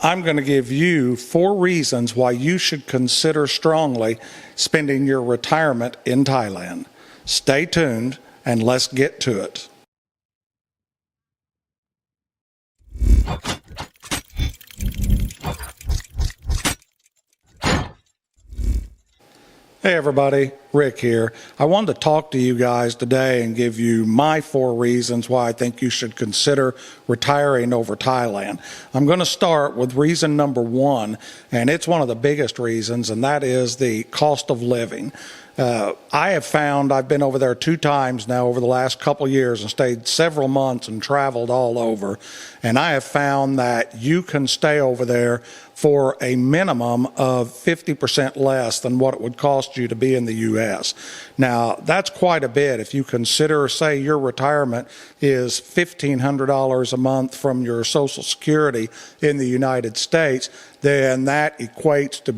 I'm going to give you 4 reasons why you should consider strongly spending your retirement in Thailand. Stay tuned and let's get to it. Hey everybody, Rick here. I wanted to talk to you guys today and give you my 4 reasons why I think you should consider retiring over Thailand. I'm going to start with reason number 1, and it's one of the biggest reasons, and that is the cost of living. I have found, I've been over there 2 times now over the last couple years and stayed several months and traveled all over, and I have found that you can stay over there for a minimum of 50% less than what it would cost you to be in the U.S. Now, that's quite a bit. If you consider, say, your retirement is $1,500 a month from your Social Security in the United States, then that equates to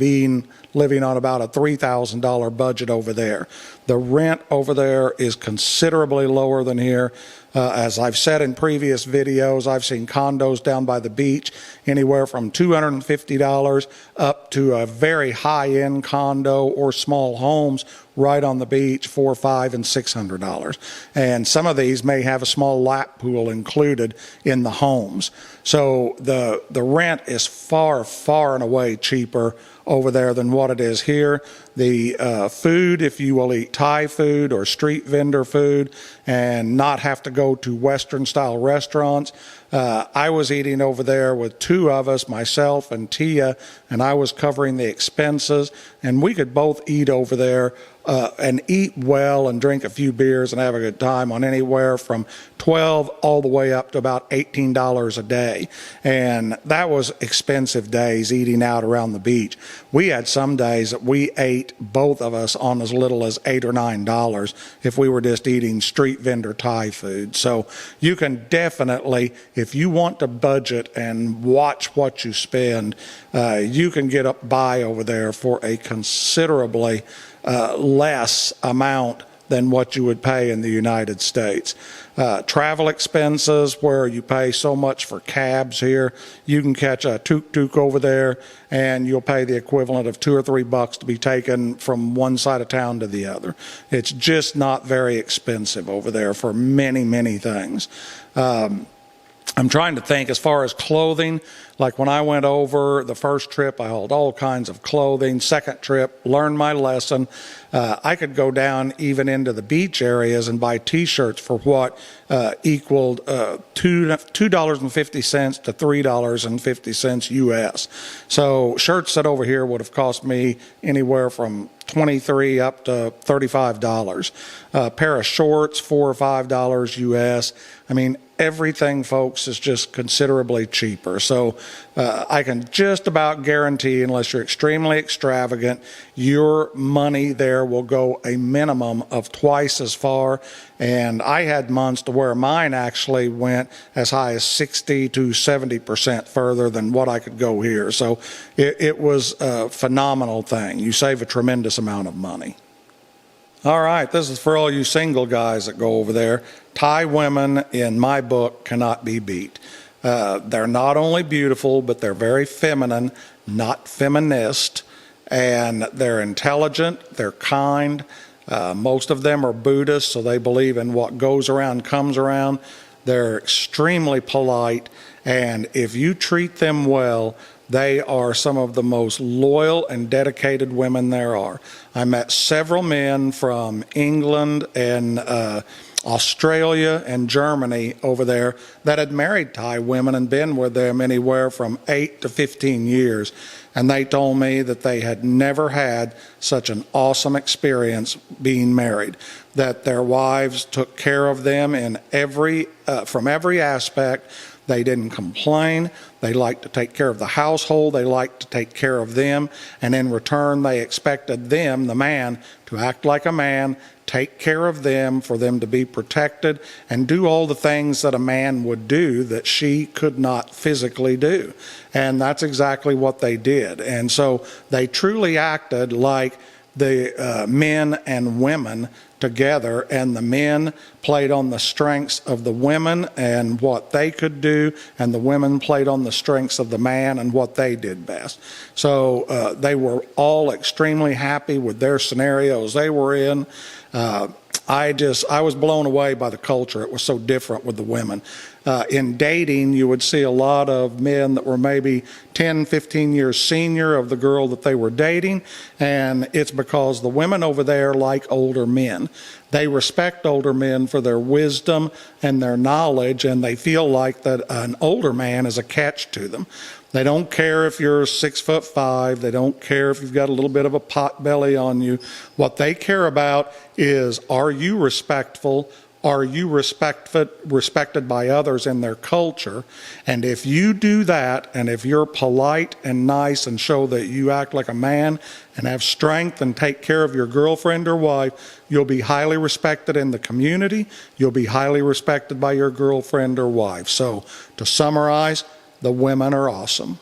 living on about a $3,000 budget over there. The rent over there is considerably lower than here. As I've said in previous videos, I've seen condos down by the beach anywhere from $250 up to a very high-end condo or small homes right on the beach, $400, $500, and $600. And some of these may have a small lap pool included in the homes. So the rent is far, far and away cheaper over there than what it is here. The food, if you will eat Thai food or street vendor food and not have to go to Western style restaurants. I was eating over there with 2 of us, myself and Tia, and I was covering the expenses, and we could both eat over there and eat well and drink a few beers and have a good time on anywhere from $12 all the way up to about $18 a day. And that was expensive days eating out around the beach. We had some days that we ate, both of us, on as little as $8 or $9 if we were just eating street vendor Thai food. So you can definitely, if you want to budget and watch what you spend, you can get up by over there for a considerably less amount than what you would pay in the United States. Travel expenses, where you pay so much for cabs here, you can catch a tuk-tuk over there and you'll pay the equivalent of $2 or $3 to be taken from one side of town to the other. It's just not very expensive over there for many, many things. I'm trying to think as far as clothing. Like when I went over the first trip, I hauled all kinds of clothing. Second trip, learned my lesson. I could go down even into the beach areas and buy T-shirts for what equaled $2.50 to $3.50 U.S. So shirts that over here would have cost me anywhere from $23 up to $35. A pair of shorts, $4 or $5 U.S. I mean, everything, folks, is just considerably cheaper. So I can just about guarantee, unless you're extremely extravagant, your money there will go a minimum of twice as far. And I had months to where mine actually went as high as 60 to 70% further than what I could go here. So it was a phenomenal thing. You save a tremendous amount of money. All right, this is for all you single guys that go over there. Thai women, in my book, cannot be beat. They're not only beautiful, but they're very feminine, not feminist, and they're intelligent, they're kind. Most of them are Buddhists, so they believe in what goes around comes around. They're extremely polite, and if you treat them well, they are some of the most loyal and dedicated women there are. I met several men from England and Australia and Germany over there that had married Thai women and been with them anywhere from 8 to 15 years. And they told me that they had never had such an awesome experience being married, that their wives took care of them in from every aspect. They didn't complain. They liked to take care of the household. They liked to take care of them. And in return, they expected them, the man, to act like a man, take care of them, for them to be protected, and do all the things that a man would do that she could not physically do. And that's exactly what they did. And so they truly acted like the men and women together, and the men played on the strengths of the women and what they could do, and the women played on the strengths of the man and what they did best. So they were all extremely happy with their scenarios they were in. I was blown away by the culture. It was so different with the women. In dating, you would see a lot of men that were maybe 10, 15 years senior of the girl that they were dating, and it's because the women over there like older men. They respect older men for their wisdom and their knowledge, and they feel like that an older man is a catch to them. They don't care if you're 6'5". They don't care if you've got a little bit of a pot belly on you. What they care about is, are you respectful? Are you respected by others in their culture? And if you do that, and if you're polite and nice and show that you act like a man and have strength and take care of your girlfriend or wife, you'll be highly respected in the community. You'll be highly respected by your girlfriend or wife. So to summarize, the women are awesome.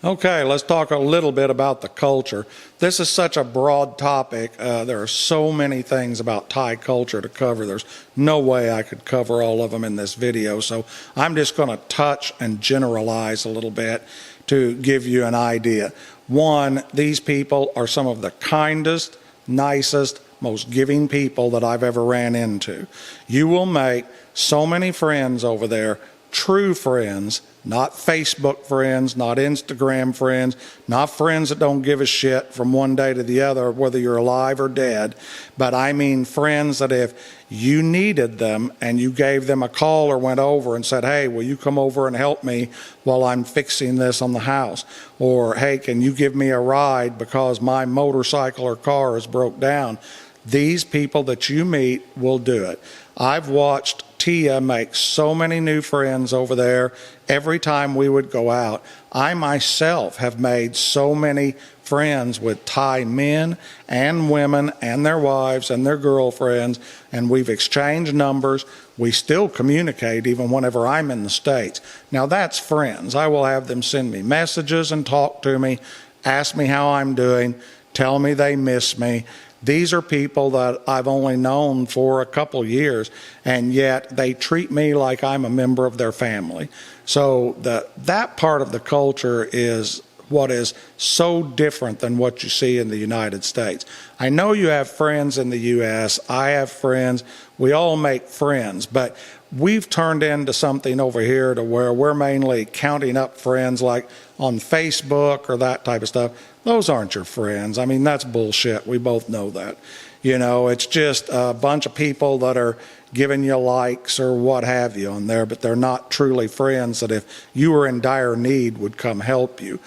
Okay, let's talk a little bit about the culture. This is such a broad topic. There are so many things about Thai culture to cover. There's no way I could cover all of them in this video, so I'm just going to touch and generalize a little bit to give you an idea. One, these people are some of the kindest, nicest, most giving people that I've ever ran into. You will make so many friends over there, true friends, not Facebook friends, not Instagram friends, not friends that don't give a shit from one day to the other, whether you're alive or dead, but I mean friends that if you needed them and you gave them a call or went over and said, hey, will you come over and help me while I'm fixing this on the house? Or, hey, can you give me a ride because my motorcycle or car is broke down? These people that you meet will do it. I've watched Tia make so many new friends over there every time we would go out. I myself have made so many friends with Thai men and women and their wives and their girlfriends, and we've exchanged numbers. We still communicate even whenever I'm in the States. Now that's friends. I will have them send me messages and talk to me, ask me how I'm doing, tell me they miss me. These are people that I've only known for a couple years, and yet they treat me like I'm a member of their family. So that part of the culture is what is so different than what you see in the United States. I know you have friends in the U.S. I have friends. We all make friends, but we've turned into something over here to where we're mainly counting up friends like on Facebook or that type of stuff. Those aren't your friends. I mean, that's bullshit. We both know that. You know, it's just a bunch of people that are giving you likes or what have you on there, but they're not truly friends that if you were in dire need would come help you.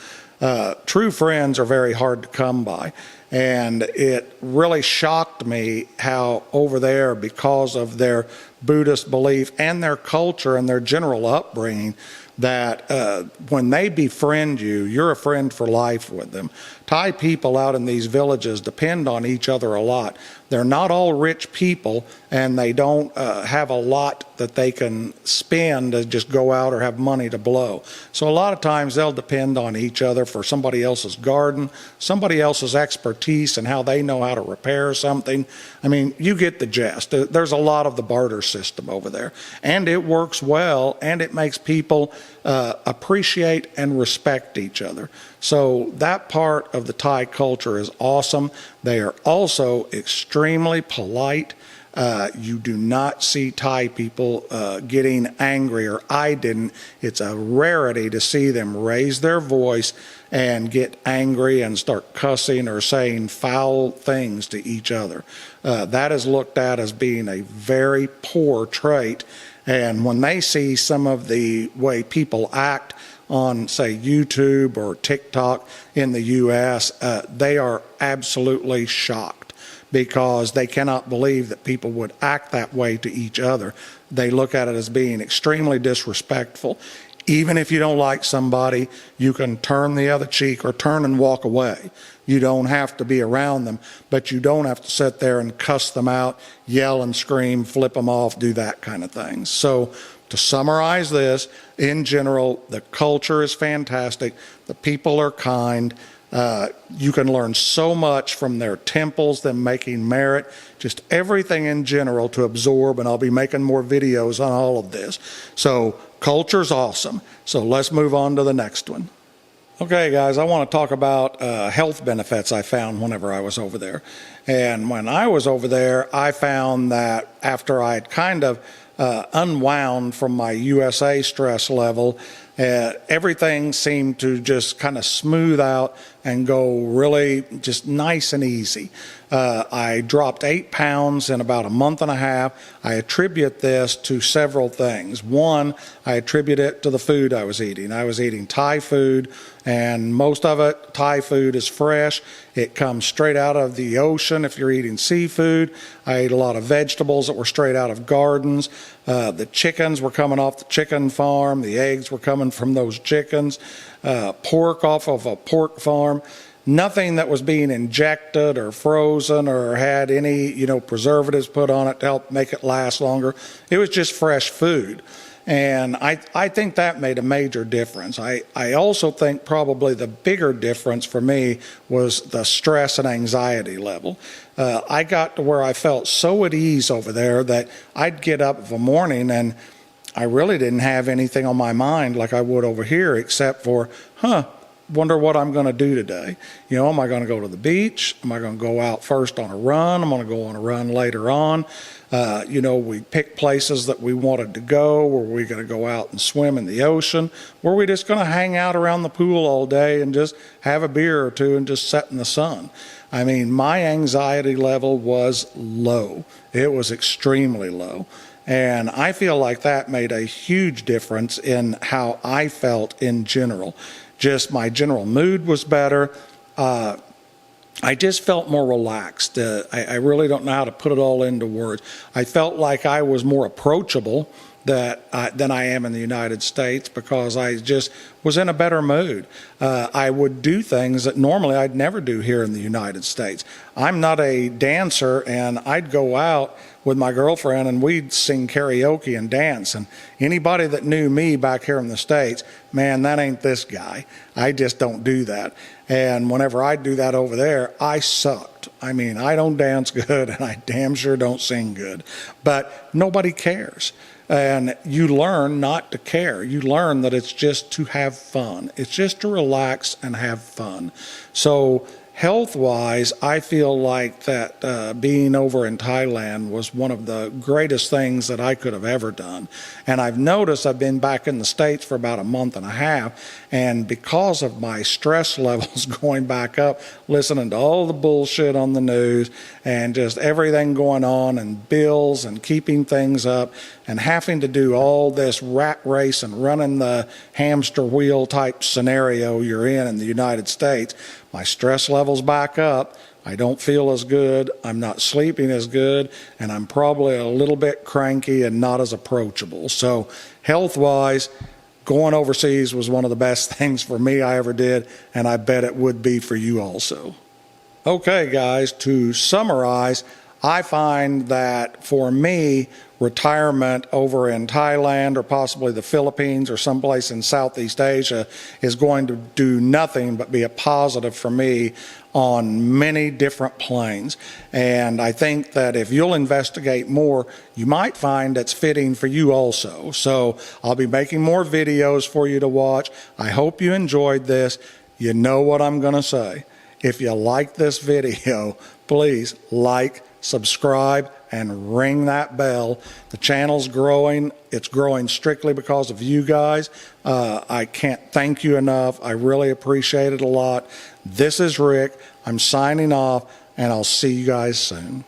True friends are very hard to come by. And it really shocked me how over there, because of their Buddhist belief and their culture and their general upbringing, that when they befriend you, you're a friend for life with them. Thai people out in these villages depend on each other a lot. They're not all rich people, and they don't have a lot that they can spend to just go out or have money to blow. So a lot of times they'll depend on each other for somebody else's garden, somebody else's expertise and how they know how to repair something. I mean, you get the gist. There's a lot of the barter system over there, and it works well, and it makes people appreciate and respect each other. So that part of the Thai culture is awesome. They are also extremely polite. You do not see Thai people getting angry, or I didn't. It's a rarity to see them raise their voice and get angry and start cussing or saying foul things to each other. That is looked at as being a very poor trait. And when they see some of the way people act on, say, YouTube or TikTok in the U.S., they are absolutely shocked because they cannot believe that people would act that way to each other. They look at it as being extremely disrespectful. Even if you don't like somebody, you can turn the other cheek or turn and walk away. You don't have to be around them, but you don't have to sit there and cuss them out, yell and scream, flip them off, do that kind of thing. So to summarize this, in general, the culture is fantastic. The people are kind. You can learn so much from their temples, them making merit, just everything in general to absorb, and I'll be making more videos on all of this. So culture's awesome. So let's move on to the next one. Okay, guys, I want to talk about health benefits I found whenever I was over there. And when I was over there, I found that after I'd kind of unwound from my USA stress level, everything seemed to just kind of smooth out and go really just nice and easy. I dropped 8 pounds in about a month and a half. I attribute this to several things. One, I attribute it to the food I was eating. I was eating Thai food, and most of it, Thai food, is fresh. It comes straight out of the ocean if you're eating seafood. I ate a lot of vegetables that were straight out of gardens. The chickens were coming off the chicken farm. The eggs were coming from those chickens. Pork off of a pork farm. Nothing that was being injected or frozen or had any, preservatives put on it to help make it last longer. It was just fresh food. And I think that made a major difference. I also think probably the bigger difference for me was the stress and anxiety level. I got to where I felt so at ease over there that I'd get up of a morning and I really didn't have anything on my mind like I would over here except for, wonder what I'm going to do today. Am I going to go to the beach? Am I going to go out first on a run? I'm going to go on a run later on. We picked places that we wanted to go. Were we going to go out and swim in the ocean? Were we just going to hang out around the pool all day and just have a beer or two and just sit in the sun? I mean, my anxiety level was low. It was extremely low. And I feel like that made a huge difference in how I felt in general. Just my general mood was better. I just felt more relaxed. I really don't know how to put it all into words. I felt like I was more approachable than I am in the United States because I just was in a better mood. I would do things that normally I'd never do here in the United States. I'm not a dancer, and I'd go out with my girlfriend and we'd sing karaoke and dance. And anybody that knew me back here in the States, man, that ain't this guy. I just don't do that. And whenever I do that over there, I sucked. I mean, I don't dance good and I damn sure don't sing good. But nobody cares. And you learn not to care. You learn that it's just to have fun. It's just to relax and have fun. So health-wise, I feel like that being over in Thailand was one of the greatest things that I could have ever done. And I've noticed I've been back in the States for about a month and a half, and because of my stress levels going back up, listening to all the bullshit on the news and just everything going on and bills and keeping things up and having to do all this rat race and running the hamster wheel type scenario you're in the United States, my stress levels back up. I don't feel as good. I'm not sleeping as good, and I'm probably a little bit cranky and not as approachable. So health-wise, going overseas was one of the best things for me I ever did, and I bet it would be for you also. Okay, guys, to summarize, I find that for me, retirement over in Thailand or possibly the Philippines or someplace in Southeast Asia is going to do nothing but be a positive for me on many different planes. And I think that if you'll investigate more, you might find it's fitting for you also. So I'll be making more videos for you to watch. I hope you enjoyed this. You know what I'm going to say. If you like this video, please like, subscribe, and ring that bell. The channel's growing. It's growing strictly because of you guys. I can't thank you enough. I really appreciate it a lot. This is Rick. I'm signing off, and I'll see you guys soon.